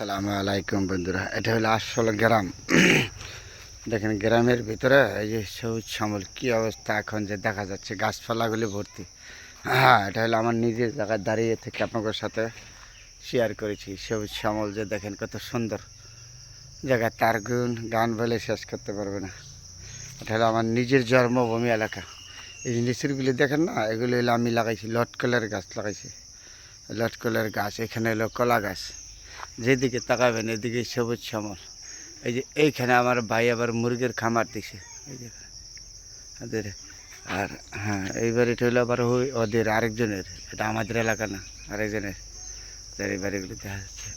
আসসালামু আলাইকুম বন্ধুরা, এটা হলো আসল গ্রাম। দেখেন গ্রামের ভিতরে এই যে সবুজ শ্যামল কি অবস্থা এখন যে দেখা যাচ্ছে, গাছপালাগুলি ভর্তি। হ্যাঁ, এটা হলো আমার নিজের জায়গায় দাঁড়িয়ে থেকে আপনাদের সাথে শেয়ার করেছি। সবুজ শ্যামল যে দেখেন কত সুন্দর জায়গা, তার গান বলে শেষ করতে পারবে না। এটা হলো আমার নিজের জন্মভূমি এলাকা। এই যে নিচুরগুলি দেখেন না, এগুলি হলো আমি লাগাইছি, লটকলের গাছ লাগাইছি। লটকলের গাছ, এখানে হলো কলা গাছ। যেদিকে তাকাবেন এদিকে সবুজ শ্যামল। এই যে এইখানে আমার ভাই আবার মুরগির খামার দিছে, এই যে ওদের। আর হ্যাঁ, এই বাড়িটা হলো আবার ওদের আরেকজনের, এটা আমাদের এলাকা না, আরেকজনের। এই বাড়িগুলো দেখা যাচ্ছে।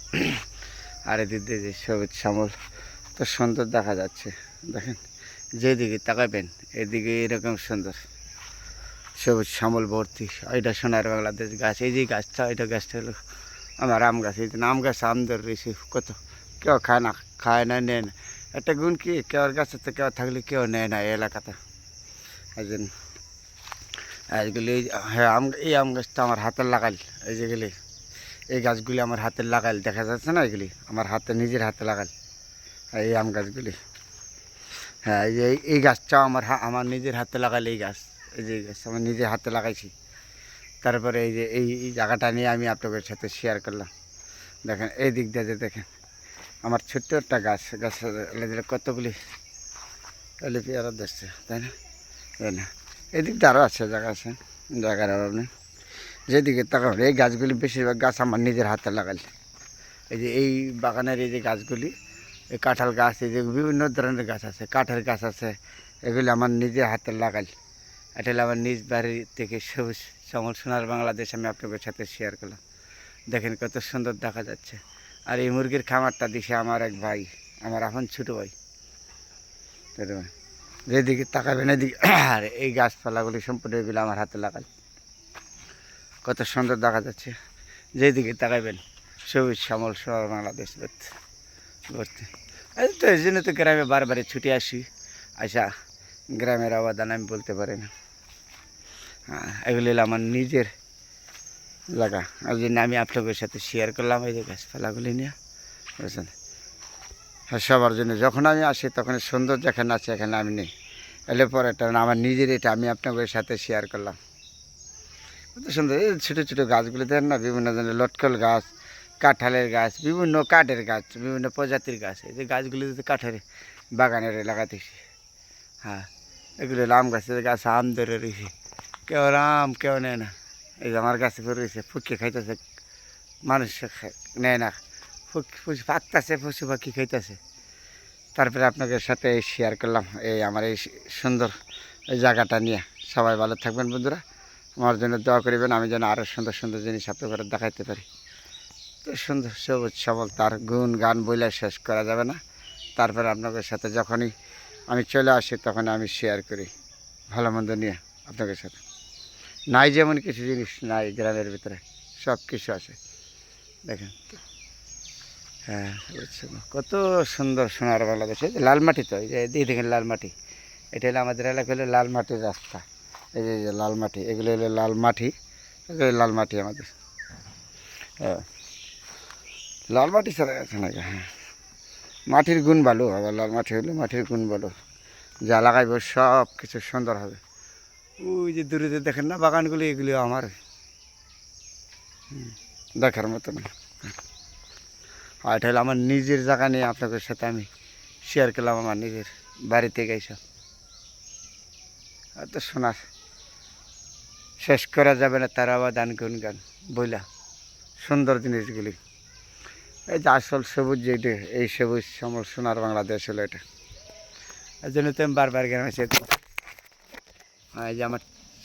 আর এদিক দিয়ে যে সবুজ শ্যামল তো সুন্দর দেখা যাচ্ছে। দেখেন যেদিকে তাকাবেন এদিকে এরকম সুন্দর সবুজ শ্যামল ভর্তি। এটা সোনার বাংলাদেশ গাছ। এই যে গাছটা, এটা গাছটা হলো আমার আম গাছ। এই যে আম গাছ, আম ধরে রয়েছে কত। কেউ খায় না, নেয় না। একটা গুণ কি, কেউর গাছে তো কেউ থাকলে কেউ নেয় না এই এলাকাতে। এই জন্য এইগুলি, হ্যাঁ, এই আম গাছটা আমার হাতের লাগাইল। এই যেগুলি, এই গাছগুলি আমার হাতের লাগাইল, দেখা যাচ্ছে না, এগুলি আমার নিজের হাতে লাগাইল এই আম গাছগুলি। হ্যাঁ, এই যে এই গাছটাও আমার নিজের হাতে লাগাইল। এই গাছ, এই যে গাছ আমার নিজের হাতে লাগাইছি। তারপরে এই যে এই জায়গাটা নিয়ে আমি আপনাদের সাথে শেয়ার করলাম। দেখেন এই দিক দিয়ে যে দেখেন আমার ছোট্ট একটা গাছের কতগুলি পেয়ারা দেখছে, তাই না? তাই না, এই দিকটা আরও আছে, জায়গা আছে, জায়গার অভাব নেই। যেদিকে তাকাবেন এই গাছগুলি, বেশিরভাগ গাছ আমার নিজের হাতে লাগাই। এই যে এই বাগানের এই যে গাছগুলি, এই কাঁঠাল গাছ, এই যে বিভিন্ন ধরনের গাছ আছে, কাঠের গাছ আছে, এগুলি আমার নিজের হাতে লাগাই। এটা হলো আমার নিজ বাড়ি থেকে সবুজ শ্যামল সোনার বাংলাদেশ আমি আপনাদের সাথে শেয়ার করলাম। দেখেন কত সুন্দর দেখা যাচ্ছে। আর এই মুরগির খামারটা দিছে আমার এক ভাই, আমার এখন ছোটো ভাই। যেদিকে তাকাবেন এদিকে, আর এই গাছপালাগুলি সম্পূর্ণ এগুলো আমার হাতে লাগাই। কত সুন্দর দেখা যাচ্ছে, যেদিকে তাকাবেন সবুজ শ্যামল সোনার বাংলাদেশ ভর্তি। এই তো এই জন্য তো গ্রামে বারবারে ছুটে আসি। আচ্ছা, গ্রামের অবদান আমি বলতে পারি না। হ্যাঁ, এগুলি হলো আমার নিজের লাগা, ওই জন্য আমি আপনাদের সাথে শেয়ার করলাম এই যে গাছপালাগুলি নিয়ে, বুঝছেন? হ্যাঁ, সবার জন্য যখন আমি আসি তখন সুন্দর যেখানে আছে এখানে আমি নেই, এলে পরে এটা আমার নিজের, এটা আমি আপনাদের সাথে শেয়ার করলাম। কত সুন্দর এই ছোটো ছোটো গাছগুলি দেখেন না, বিভিন্ন ধরনের লটকল গাছ, কাঁঠালের গাছ, বিভিন্ন কাঠের গাছ, বিভিন্ন প্রজাতির গাছ। এই যে গাছগুলি যদি কাঠের বাগানের লাগাতেছি। হ্যাঁ, এগুলো আম গাছের গাছ, আম ধরে রয়েছে, কেউ আম কেউ নেয় না। এই যে আমার গাছে পরে রয়েছে, ফুটকে খাইতেছে, মানুষ নেয় না, পাকতেছে, পশু পাখি খাইতেছে। তারপরে আপনাদের সাথে শেয়ার করলাম এই আমার এই সুন্দর এই জায়গাটা নিয়ে। সবাই ভালো থাকবেন বন্ধুরা, আমার জন্য দোয়া করিবেন, আমি যেন আরও সুন্দর সুন্দর জিনিস আপনাদের দেখাইতে পারি। তো সুন্দর সবুজ সবল, তার গান বইলে শেষ করা যাবে না। তারপরে আপনাদের সাথে যখনই আমি চলে আসি তখন আমি শেয়ার করি ভালো মন্দ নিয়ে আপনাদের সাথে। নাই যেমন কিছু জিনিস নাই গ্রামের ভিতরে, সব কিছু আছে। দেখেন, হ্যাঁ, বুঝছেন কত সুন্দর সোনার বাংলাদেশ। এই যে লাল মাটি, তো এই যে এদিকে দেখেন লাল মাটি, এটা হলো আমাদের এলাকা, হলো লাল মাটির রাস্তা। এই যে লাল মাটি, এগুলো হলো লাল মাটি, এগুলো লাল মাটি আমাদের। হ্যাঁ, লাল মাটি ছাড়া আছে নাকি? হ্যাঁ, মাটির গুণ ভালো, আবার লাল মাটি হলে মাটির গুণ ভালো, যা লাগাইব সব কিছু সুন্দর হবে। ওই যে দূরে দেখেন না বাগানগুলি, এগুলি আমার দেখার মতো না। আর এটা হলো আমার নিজের জায়গা নিয়ে আপনাদের সাথে আমি শেয়ার করলাম, আমার নিজের বাড়িতে গেছিলাম। এত শোনার শেষ করা যাবে না, তার অবদান গুণগান বইলা সুন্দর জিনিসগুলি। এই যে আসল সবুজ, যেটা এই সবুজ শ্যামল সোনার বাংলাদেশ হলো এটা। এই জন্য তো আমি বারবার গ্রামে এসে, এই যে আমার